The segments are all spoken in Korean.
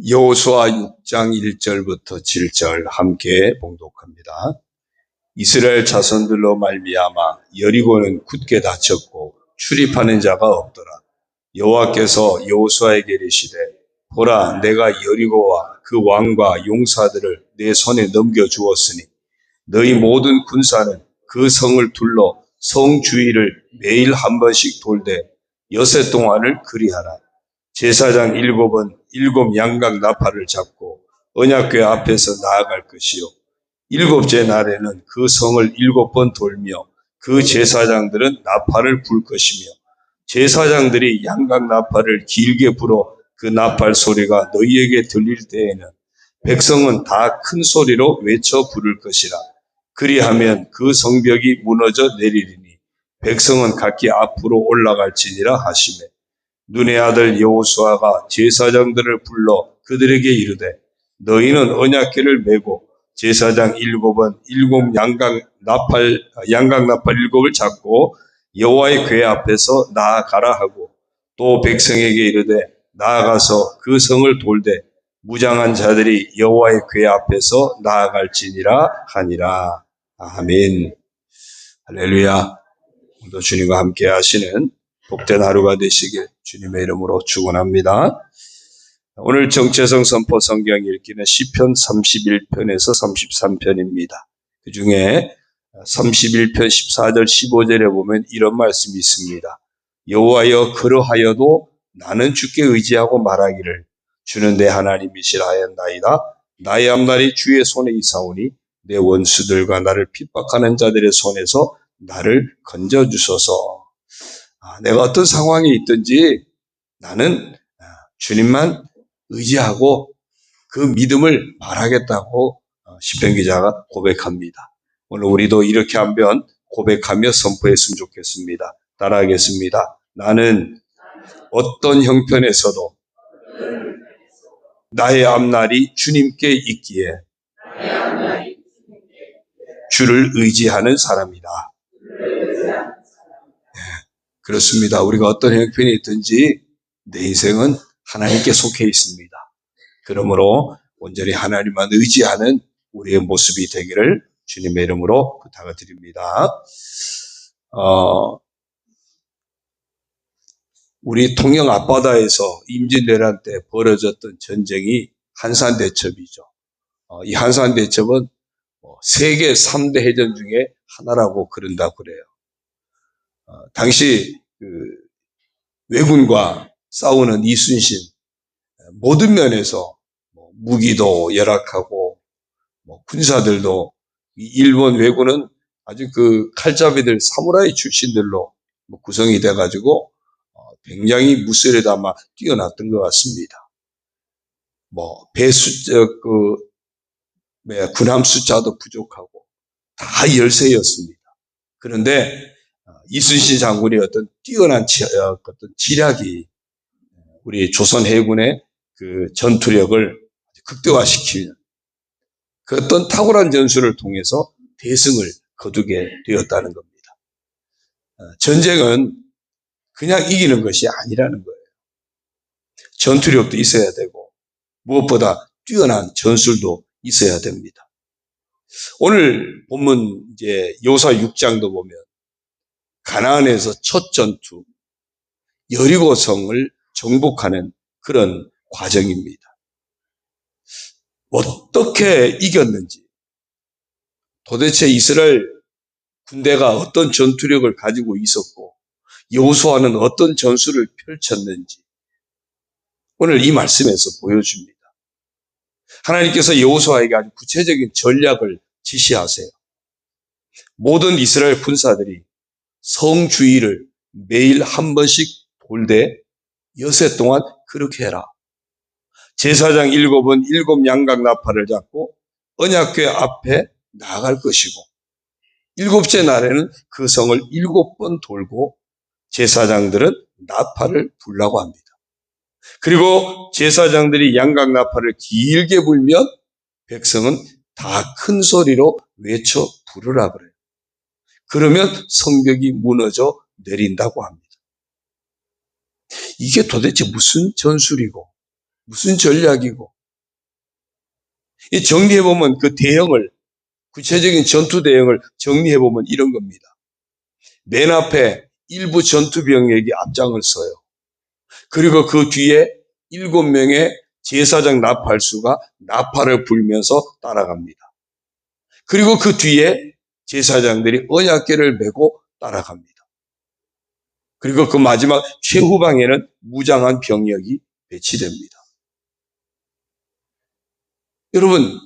여호수아 6장 1절부터 7절 함께 봉독합니다. 이스라엘 자손들로 말미암아 여리고는 굳게 닫혔고 출입하는 자가 없더라. 여호와께서 여호수아에게 이르시되 보라, 내가 여리고와 그 왕과 용사들을 내 손에 넘겨주었으니 너희 모든 군사는 그 성을 둘러 성 주위를 매일 한 번씩 돌되 여세 동안을 그리하라. 제사장 일곱은 일곱 양각 나팔을 잡고 언약궤 앞에서 나아갈 것이요, 일곱째 날에는 그 성을 7번 돌며 그 제사장들은 나팔을 불 것이며, 제사장들이 양각 나팔을 길게 불어 그 나팔 소리가 너희에게 들릴 때에는 백성은 다 큰 소리로 외쳐 부를 것이라. 그리하면 그 성벽이 무너져 내리리니 백성은 각기 앞으로 올라갈지니라 하시매, 눈의 아들 여호수아가 제사장들을 불러 그들에게 이르되 너희는 언약궤를 메고 제사장 일곱은 양각 나팔 7을 잡고 여호와의 궤 앞에서 나아가라 하고, 또 백성에게 이르되 나아가서 그 성을 돌되 무장한 자들이 여호와의 궤 앞에서 나아갈지니라 하니라. 아멘. 할렐루야. 오늘도 주님과 함께 하시는 복된 하루가 되시길 주님의 이름으로 축원합니다. 오늘 정체성 선포 성경 읽기는 시편 31편에서 33편입니다. 그 중에 31편 14절 15절에 보면 이런 말씀이 있습니다. 여호와여, 그러하여도 나는 주께 의지하고 말하기를 주는 내 하나님이시라 하였나이다. 나의 앞날이 주의 손에 있사오니 내 원수들과 나를 핍박하는 자들의 손에서 나를 건져주소서. 내가 어떤 상황에 있든지 나는 주님만 의지하고 그 믿음을 말하겠다고 시편 기자가 고백합니다. 오늘 우리도 이렇게 한번 고백하며 선포했으면 좋겠습니다. 따라하겠습니다. 나는 어떤 형편에서도 나의 앞날이 주님께 있기에 주를 의지하는 사람이다. 그렇습니다. 우리가 어떤 형편이 있든지 내 인생은 하나님께 속해 있습니다. 그러므로 온전히 하나님만 의지하는 우리의 모습이 되기를 주님의 이름으로 부탁을 드립니다. 우리 통영 앞바다에서 임진왜란 때 벌어졌던 전쟁이 한산대첩이죠. 이 한산대첩은 세계 3대 해전 중에 하나라고 그런다고 그래요. 당시 왜군과 싸우는 이순신, 모든 면에서 무기도 열악하고 군사들도, 일본 왜군은 아주 그 칼잡이들, 사무라이 출신들로 구성이 돼가지고 굉장히 무술에도 아마 뛰어났던 것 같습니다. 군함 숫자도 부족하고 다 열세였습니다. 그런데 이순신 장군의 어떤 뛰어난 어떤 지략이 우리 조선 해군의 그 전투력을 극대화시키는 그 어떤 탁월한 전술을 통해서 대승을 거두게 되었다는 겁니다. 전쟁은 그냥 이기는 것이 아니라는 거예요. 전투력도 있어야 되고 무엇보다 뛰어난 전술도 있어야 됩니다. 오늘 본문 이제 여호수아 6장도 보면 가나안에서 첫 전투 여리고성을 정복하는 그런 과정입니다. 어떻게 이겼는지, 도대체 이스라엘 군대가 어떤 전투력을 가지고 있었고 여호수아는 어떤 전술을 펼쳤는지 오늘 이 말씀에서 보여줍니다. 하나님께서 여호수아에게 아주 구체적인 전략을 지시하세요. 모든 이스라엘 군사들이 성 주위를 매일 한 번씩 돌되 여세 동안 그렇게 해라. 제사장 7은 7 양각 나팔을 잡고 언약궤 앞에 나아갈 것이고, 7째 날에는 그 성을 7번 돌고 제사장들은 나팔을 불라고 합니다. 그리고 제사장들이 양각 나팔을 길게 불면 백성은 다 큰 소리로 외쳐 부르라 그래요. 그러면 성벽이 무너져 내린다고 합니다. 이게 도대체 무슨 전술이고 무슨 전략이고. 이 정리해보면 그 대형을, 구체적인 전투 대형을 정리해보면 이런 겁니다. 맨 앞에 일부 전투병력이 앞장을 서요. 그리고 그 뒤에 7명의 제사장 나팔수가 나팔을 불면서 따라갑니다. 그리고 그 뒤에 제사장들이 언약궤를 메고 따라갑니다. 그리고 그 마지막 최후방에는 무장한 병력이 배치됩니다. 여러분,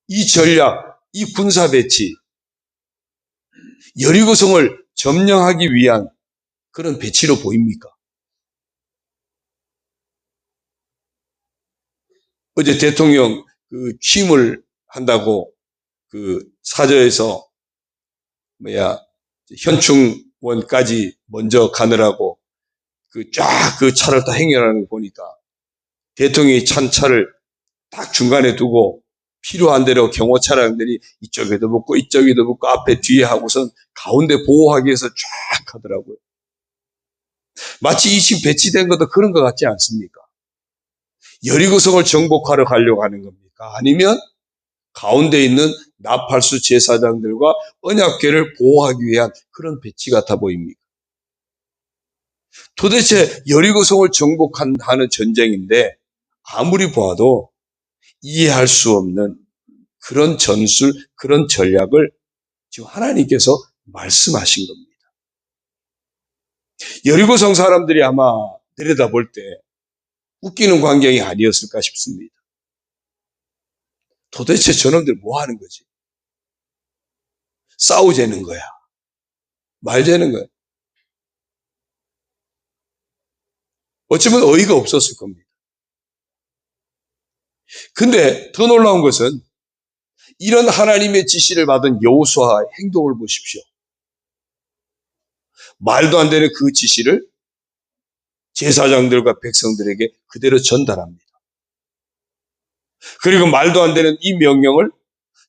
이 전략, 이 군사 배치, 여리고성을 점령하기 위한 그런 배치로 보입니까? 어제 대통령 취임을 한다고 사저에서 현충원까지 먼저 가느라고 쫙 그 차를 다 행렬하는 거 보니까 대통령이 찬 차를 딱 중간에 두고 필요한 대로 경호 차량들이 이쪽에도 붙고 이쪽에도 붙고 앞에 뒤에 하고선 가운데 보호하기 위해서 쫙 하더라고요. 마치 이 집 배치된 것도 그런 것 같지 않습니까? 여리고성을 정복하러 가려고 하는 겁니까? 아니면 가운데 있는 나팔수 제사장들과 언약궤를 보호하기 위한 그런 배치 같아 보입니까? 도대체 여리고성을 정복하는 전쟁인데 아무리 보아도 이해할 수 없는 그런 전술, 그런 전략을 지금 하나님께서 말씀하신 겁니다. 여리고성 사람들이 아마 내려다볼 때 웃기는 광경이 아니었을까 싶습니다. 도대체 저놈들 뭐 하는 거지? 싸우자는 거야. 말자는 거야. 어쩌면 어이가 없었을 겁니다. 근데 더 놀라운 것은 이런 하나님의 지시를 받은 여호수아의 행동을 보십시오. 말도 안 되는 그 지시를 제사장들과 백성들에게 그대로 전달합니다. 그리고 말도 안 되는 이 명령을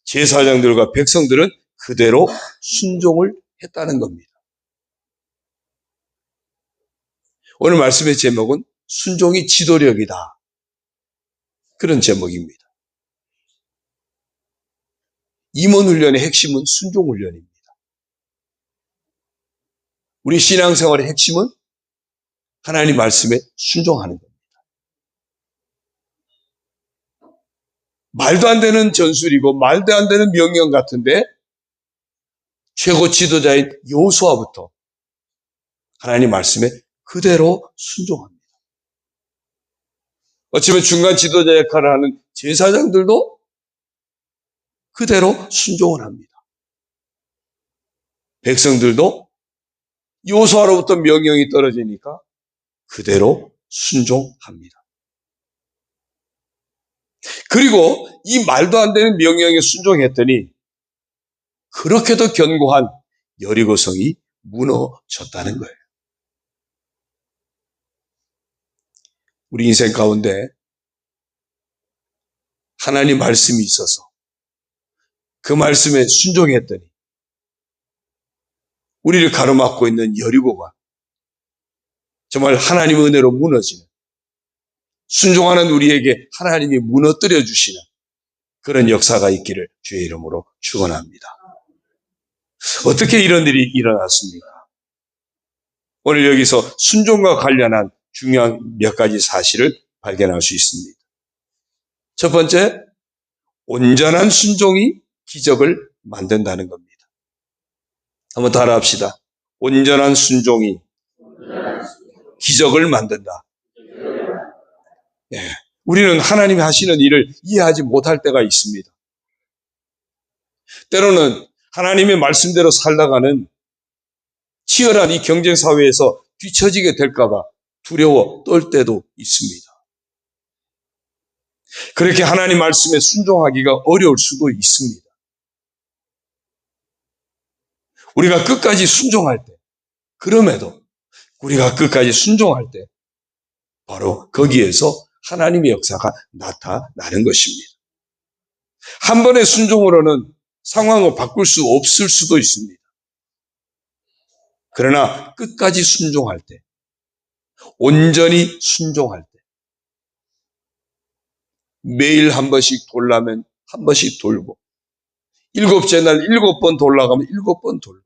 제사장들과 백성들은 그대로 순종을 했다는 겁니다. 오늘 말씀의 제목은 순종이 지도력이다. 그런 제목입니다. 임원훈련의 핵심은 순종훈련입니다. 우리 신앙생활의 핵심은 하나님 말씀에 순종하는 겁니다. 말도 안 되는 전술이고 말도 안 되는 명령 같은데 최고 지도자인 여호수아부터 하나님 말씀에 그대로 순종합니다. 어쩌면 중간 지도자 역할을 하는 제사장들도 그대로 순종을 합니다. 백성들도 여호수아로부터 명령이 떨어지니까 그대로 순종합니다. 그리고 이 말도 안 되는 명령에 순종했더니 그렇게도 견고한 여리고성이 무너졌다는 거예요. 우리 인생 가운데 하나님 말씀이 있어서 그 말씀에 순종했더니 우리를 가로막고 있는 여리고가 정말 하나님의 은혜로 무너지는, 순종하는 우리에게 하나님이 무너뜨려 주시는 그런 역사가 있기를 주의 이름으로 축원합니다. 어떻게 이런 일이 일어났습니까? 오늘 여기서 순종과 관련한 중요한 몇 가지 사실을 발견할 수 있습니다. 첫 번째, 온전한 순종이 기적을 만든다는 겁니다. 한번 따라합시다. 온전한 순종이 기적을 만든다. 예, 우리는 하나님이 하시는 일을 이해하지 못할 때가 있습니다. 때로는 하나님의 말씀대로 살다가는 치열한 이 경쟁사회에서 뒤처지게 될까봐 두려워 떨 때도 있습니다. 그렇게 하나님 말씀에 순종하기가 어려울 수도 있습니다. 우리가 끝까지 순종할 때, 그럼에도 우리가 끝까지 순종할 때 바로 거기에서 하나님의 역사가 나타나는 것입니다. 한 번의 순종으로는 상황을 바꿀 수 없을 수도 있습니다. 그러나 끝까지 순종할 때, 온전히 순종할 때 매일 한 번씩 돌라면 한 번씩 돌고, 일곱째 날 7번 돌아가면 7번 돌고,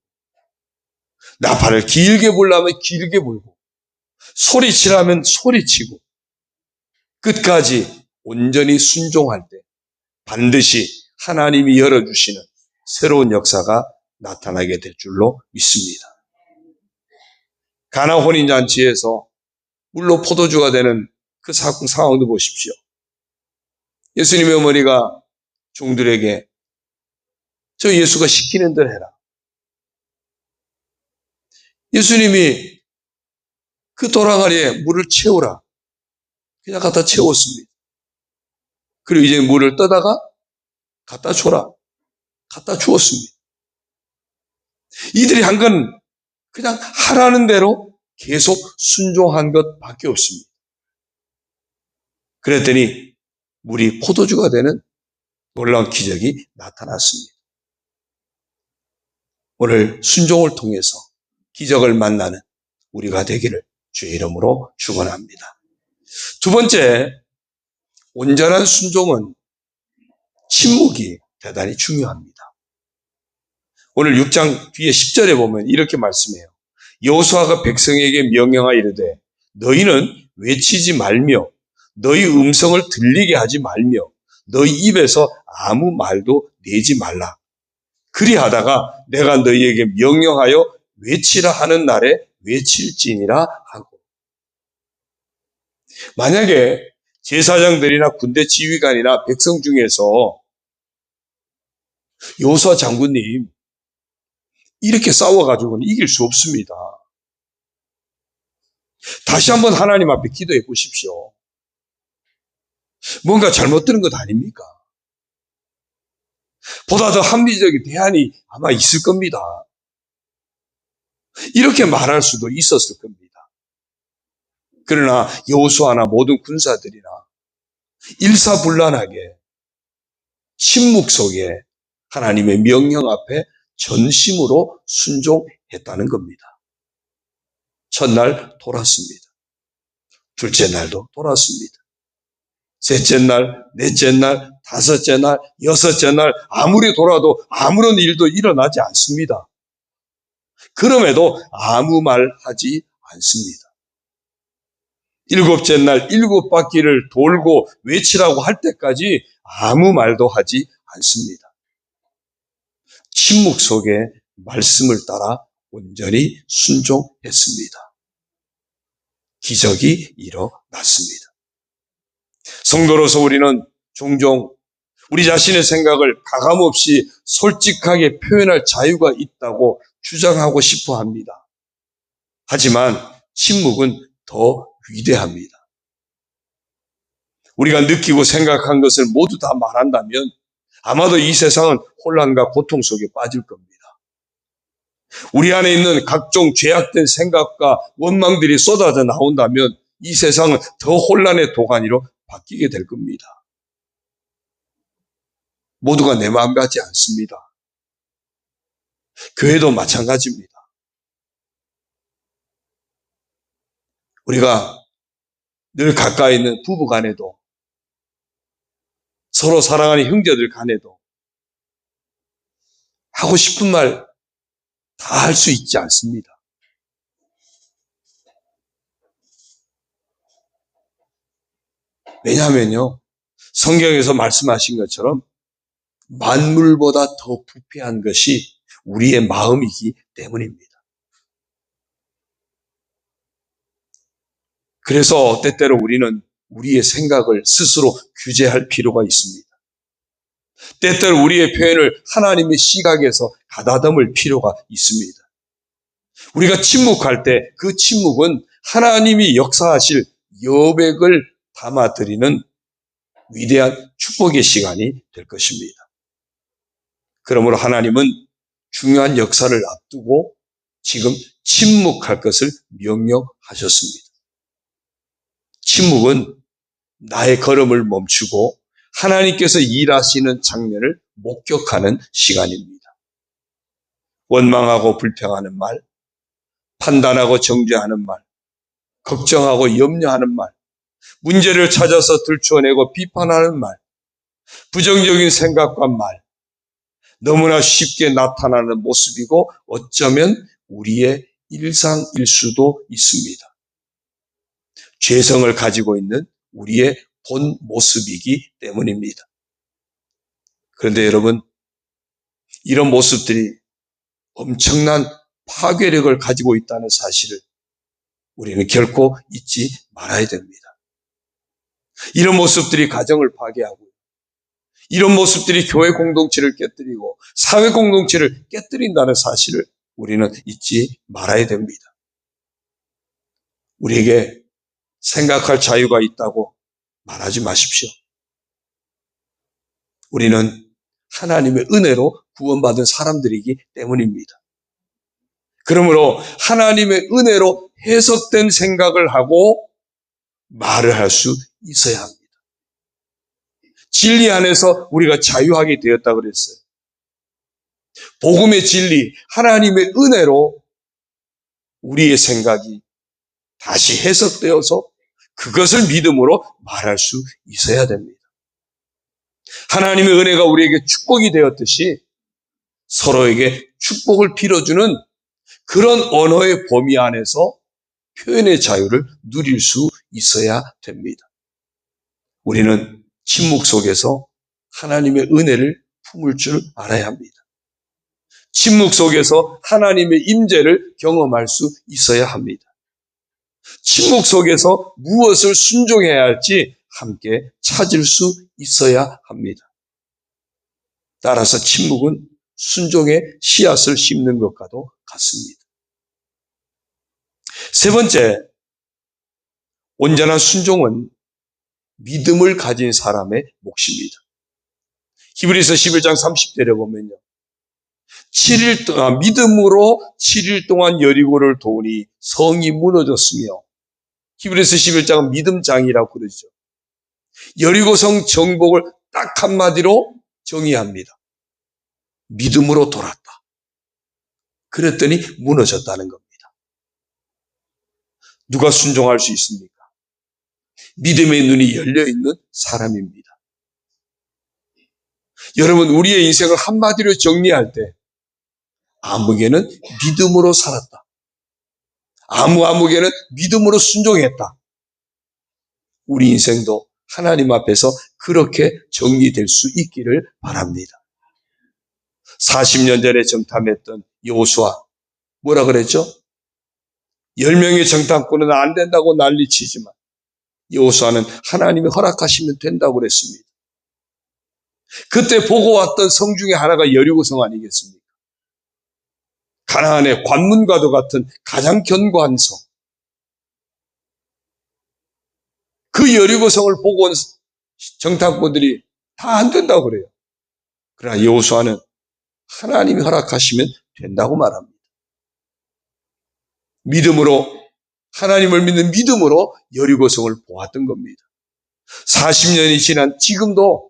나팔을 길게 불라면 길게 불고, 소리치라면 소리치고, 끝까지 온전히 순종할 때 반드시 하나님이 열어주시는 새로운 역사가 나타나게 될 줄로 믿습니다. 가나 혼인잔치에서 물로 포도주가 되는 그 상황도 보십시오. 예수님의 어머니가 종들에게 저 예수가 시키는 대로 해라. 예수님이 그 도랑아리에 물을 채우라. 그냥 갖다 채웠습니다. 그리고 이제 물을 떠다가 갖다 줘라. 갖다 주었습니다. 이들이 한 건 그냥 하라는 대로 계속 순종한 것밖에 없습니다. 그랬더니 물이 포도주가 되는 놀라운 기적이 나타났습니다. 오늘 순종을 통해서 기적을 만나는 우리가 되기를 주의 이름으로 축원합니다. 두 번째, 온전한 순종은 침묵이 대단히 중요합니다. 오늘 6장 뒤에 10절에 보면 이렇게 말씀해요. 여호수아가 백성에게 명령하여 이르되 너희는 외치지 말며 너희 음성을 들리게 하지 말며 너희 입에서 아무 말도 내지 말라. 그리하다가 내가 너희에게 명령하여 외치라 하는 날에 외칠지니라 하고. 만약에 제사장들이나 군대 지휘관이나 백성 중에서 여호수아 장군님 이렇게 싸워가지고는 이길 수 없습니다. 다시 한번 하나님 앞에 기도해 보십시오. 뭔가 잘못 들은 것 아닙니까? 보다 더 합리적인 대안이 아마 있을 겁니다. 이렇게 말할 수도 있었을 겁니다. 그러나 여호수아나 모든 군사들이나 일사불란하게 침묵 속에 하나님의 명령 앞에 전심으로 순종했다는 겁니다. 첫날 돌았습니다. 둘째 날도 돌았습니다. 셋째 날, 넷째 날, 다섯째 날, 여섯째 날 아무리 돌아도 아무런 일도 일어나지 않습니다. 그럼에도 아무 말 하지 않습니다. 일곱째 날 7바퀴를 돌고 외치라고 할 때까지 아무 말도 하지 않습니다. 침묵 속에 말씀을 따라 온전히 순종했습니다. 기적이 일어났습니다. 성도로서 우리는 종종 우리 자신의 생각을 가감없이 솔직하게 표현할 자유가 있다고 주장하고 싶어 합니다. 하지만 침묵은 더 위대합니다. 우리가 느끼고 생각한 것을 모두 다 말한다면 아마도 이 세상은 혼란과 고통 속에 빠질 겁니다. 우리 안에 있는 각종 죄악된 생각과 원망들이 쏟아져 나온다면 이 세상은 더 혼란의 도가니로 바뀌게 될 겁니다. 모두가 내 마음 같지 않습니다. 교회도 마찬가지입니다. 우리가 늘 가까이 있는 부부 간에도 서로 사랑하는 형제들 간에도 하고 싶은 말 다 할 수 있지 않습니다. 왜냐하면요, 성경에서 말씀하신 것처럼 만물보다 더 부패한 것이 우리의 마음이기 때문입니다. 그래서 때때로 우리는 우리의 생각을 스스로 규제할 필요가 있습니다. 때때로 우리의 표현을 하나님의 시각에서 가다듬을 필요가 있습니다. 우리가 침묵할 때 그 침묵은 하나님이 역사하실 여백을 담아드리는 위대한 축복의 시간이 될 것입니다. 그러므로 하나님은 중요한 역사를 앞두고 지금 침묵할 것을 명령하셨습니다. 침묵은 나의 걸음을 멈추고 하나님께서 일하시는 장면을 목격하는 시간입니다. 원망하고 불평하는 말, 판단하고 정죄하는 말, 걱정하고 염려하는 말, 문제를 찾아서 들추어내고 비판하는 말, 부정적인 생각과 말, 너무나 쉽게 나타나는 모습이고 어쩌면 우리의 일상일 수도 있습니다. 죄성을 가지고 있는 우리의 본 모습이기 때문입니다. 그런데 여러분, 이런 모습들이 엄청난 파괴력을 가지고 있다는 사실을 우리는 결코 잊지 말아야 됩니다. 이런 모습들이 가정을 파괴하고 이런 모습들이 교회 공동체를 깨뜨리고 사회 공동체를 깨뜨린다는 사실을 우리는 잊지 말아야 됩니다. 우리에게 생각할 자유가 있다고 말하지 마십시오. 우리는 하나님의 은혜로 구원받은 사람들이기 때문입니다. 그러므로 하나님의 은혜로 해석된 생각을 하고 말을 할 수 있어야 합니다. 진리 안에서 우리가 자유하게 되었다 그랬어요. 복음의 진리, 하나님의 은혜로 우리의 생각이 다시 해석되어서 그것을 믿음으로 말할 수 있어야 됩니다. 하나님의 은혜가 우리에게 축복이 되었듯이 서로에게 축복을 빌어주는 그런 언어의 범위 안에서 표현의 자유를 누릴 수 있어야 됩니다. 우리는 침묵 속에서 하나님의 은혜를 품을 줄 알아야 합니다. 침묵 속에서 하나님의 임재를 경험할 수 있어야 합니다. 침묵 속에서 무엇을 순종해야 할지 함께 찾을 수 있어야 합니다. 따라서 침묵은 순종의 씨앗을 심는 것과도 같습니다. 세 번째, 온전한 순종은 믿음을 가진 사람의 몫입니다. 히브리서 11장 30절에 보면요. 7일 동안 믿음으로 7일 동안 여리고를 도우니 성이 무너졌으며, 히브리서 11장은 믿음장이라고 그러죠. 여리고성 정복을 딱 한마디로 정의합니다. 믿음으로 돌았다. 그랬더니 무너졌다는 겁니다. 누가 순종할 수 있습니까? 믿음의 눈이 열려있는 사람입니다. 여러분, 우리의 인생을 한마디로 정리할 때 아무개는 믿음으로 살았다. 아무개는 믿음으로 순종했다. 우리 인생도 하나님 앞에서 그렇게 정리될 수 있기를 바랍니다. 40년 전에 정탐했던 여호수아, 뭐라 그랬죠? 10명의 정탐꾼은 안 된다고 난리치지만 여호수아는 하나님이 허락하시면 된다고 그랬습니다. 그때 보고 왔던 성 중에 하나가 여리고성 아니겠습니까? 가나안의 관문과도 같은 가장 견고한 성. 그 여리고성을 보고 온 정탐꾼들이 다 안 된다고 그래요. 그러나 여호수아는 하나님이 허락하시면 된다고 말합니다. 믿음으로, 하나님을 믿는 믿음으로 여리고성을 보았던 겁니다. 40년이 지난 지금도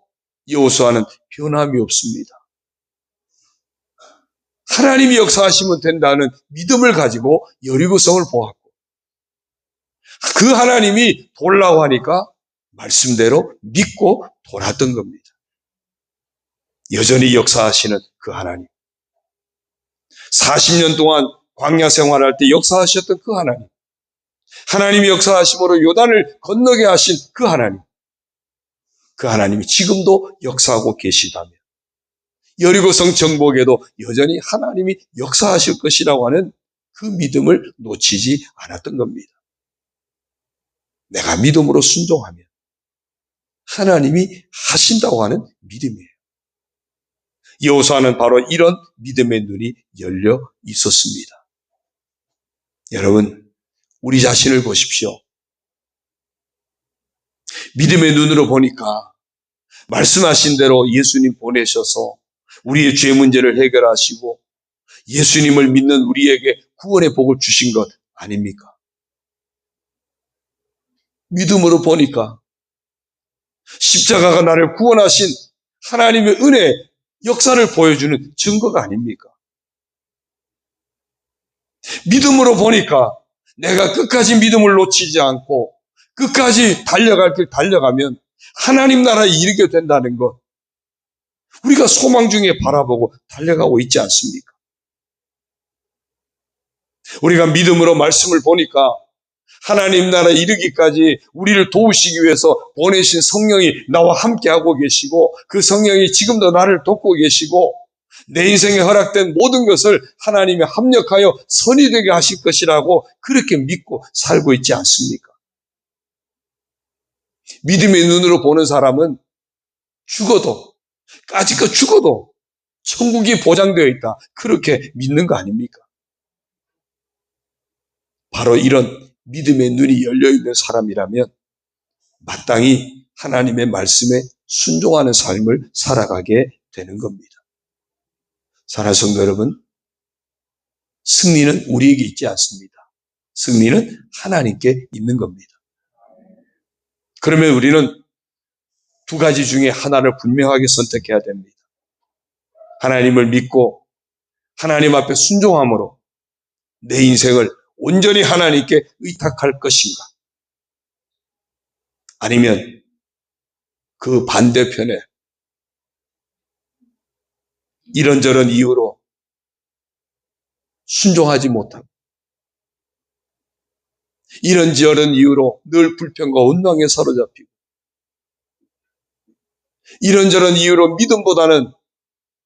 여호수아는 변함이 없습니다. 하나님이 역사하시면 된다는 믿음을 가지고 여리고성을 보았고, 그 하나님이 돌라고 하니까 말씀대로 믿고 돌았던 겁니다. 여전히 역사하시는 그 하나님, 40년 동안 광야 생활할 때 역사하셨던 그 하나님, 하나님이 역사하심으로 요단을 건너게 하신 그 하나님, 그 하나님이 지금도 역사하고 계시다면 여리고성 정복에도 여전히 하나님이 역사하실 것이라고 하는 그 믿음을 놓치지 않았던 겁니다. 내가 믿음으로 순종하면 하나님이 하신다고 하는 믿음이에요. 여호수아는 바로 이런 믿음의 눈이 열려 있었습니다. 여러분, 우리 자신을 보십시오. 믿음의 눈으로 보니까 말씀하신 대로 예수님 보내셔서 우리의 죄 문제를 해결하시고 예수님을 믿는 우리에게 구원의 복을 주신 것 아닙니까? 믿음으로 보니까 십자가가 나를 구원하신 하나님의 은혜 역사를 보여주는 증거가 아닙니까? 믿음으로 보니까 내가 끝까지 믿음을 놓치지 않고 끝까지 달려갈 길 달려가면 하나님 나라에 이르게 된다는 것, 우리가 소망 중에 바라보고 달려가고 있지 않습니까? 우리가 믿음으로 말씀을 보니까 하나님 나라에 이르기까지 우리를 도우시기 위해서 보내신 성령이 나와 함께하고 계시고, 그 성령이 지금도 나를 돕고 계시고, 내 인생에 허락된 모든 것을 하나님이 합력하여 선이 되게 하실 것이라고 그렇게 믿고 살고 있지 않습니까? 믿음의 눈으로 보는 사람은 죽어도, 까짓것 죽어도 천국이 보장되어 있다, 그렇게 믿는 거 아닙니까? 바로 이런 믿음의 눈이 열려있는 사람이라면 마땅히 하나님의 말씀에 순종하는 삶을 살아가게 되는 겁니다. 사랑하는 성도 여러분, 승리는 우리에게 있지 않습니다. 승리는 하나님께 있는 겁니다. 그러면 우리는 두 가지 중에 하나를 분명하게 선택해야 됩니다. 하나님을 믿고 하나님 앞에 순종함으로 내 인생을 온전히 하나님께 의탁할 것인가? 아니면 그 반대편에 이런저런 이유로 순종하지 못하고, 이런저런 이유로 늘 불평과 원망에 사로잡히고, 이런저런 이유로 믿음보다는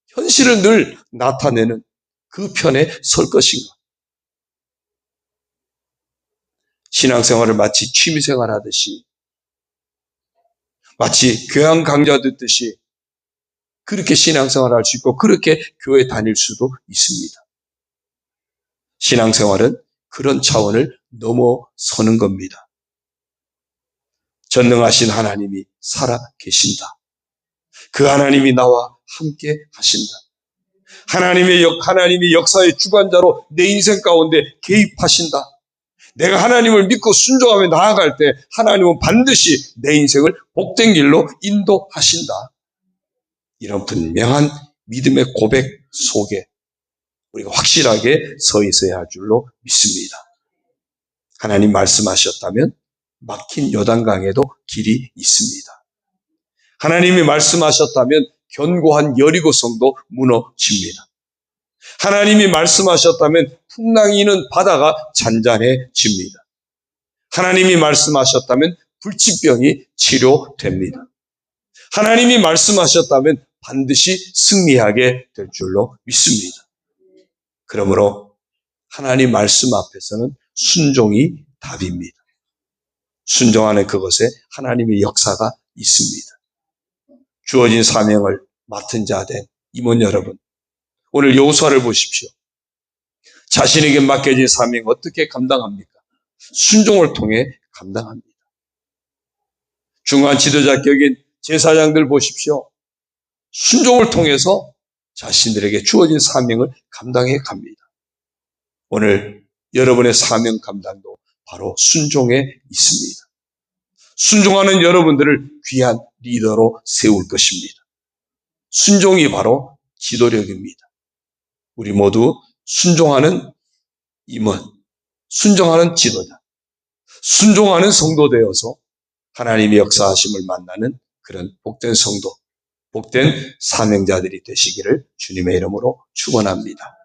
현실을 늘 나타내는 그 편에 설 것인가? 신앙생활을 마치 취미생활 하듯이, 마치 교양 강좌 듣듯이 그렇게 신앙생활을 할 수 있고 그렇게 교회 다닐 수도 있습니다. 신앙생활은 그런 차원을 넘어서는 겁니다. 전능하신 하나님이 살아 계신다. 그 하나님이 나와 함께 하신다. 하나님이 역사의 주관자로 내 인생 가운데 개입하신다. 내가 하나님을 믿고 순종하며 나아갈 때 하나님은 반드시 내 인생을 복된 길로 인도하신다. 이런 분명한 믿음의 고백 속에 우리가 확실하게 서 있어야 할 줄로 믿습니다. 하나님 말씀하셨다면 막힌 요단강에도 길이 있습니다. 하나님이 말씀하셨다면 견고한 여리고성도 무너집니다. 하나님이 말씀하셨다면 풍랑이 있는 바다가 잔잔해집니다. 하나님이 말씀하셨다면 불치병이 치료됩니다. 하나님이 말씀하셨다면 반드시 승리하게 될 줄로 믿습니다. 그러므로 하나님 말씀 앞에서는 순종이 답입니다. 순종하는 그것에 하나님의 역사가 있습니다. 주어진 사명을 맡은 자 된 임원 여러분, 오늘 여호수아를 보십시오. 자신에게 맡겨진 사명 어떻게 감당합니까? 순종을 통해 감당합니다. 중요한 지도자격인 제사장들 보십시오. 순종을 통해서 자신들에게 주어진 사명을 감당해 갑니다. 오늘 여러분의 사명 감당도 바로 순종에 있습니다. 순종하는 여러분들을 귀한 리더로 세울 것입니다. 순종이 바로 지도력입니다. 우리 모두 순종하는 임원, 순종하는 지도자, 순종하는 성도 되어서 하나님의 역사하심을 만나는 그런 복된 성도, 복된 사명자들이 되시기를 주님의 이름으로 축원합니다.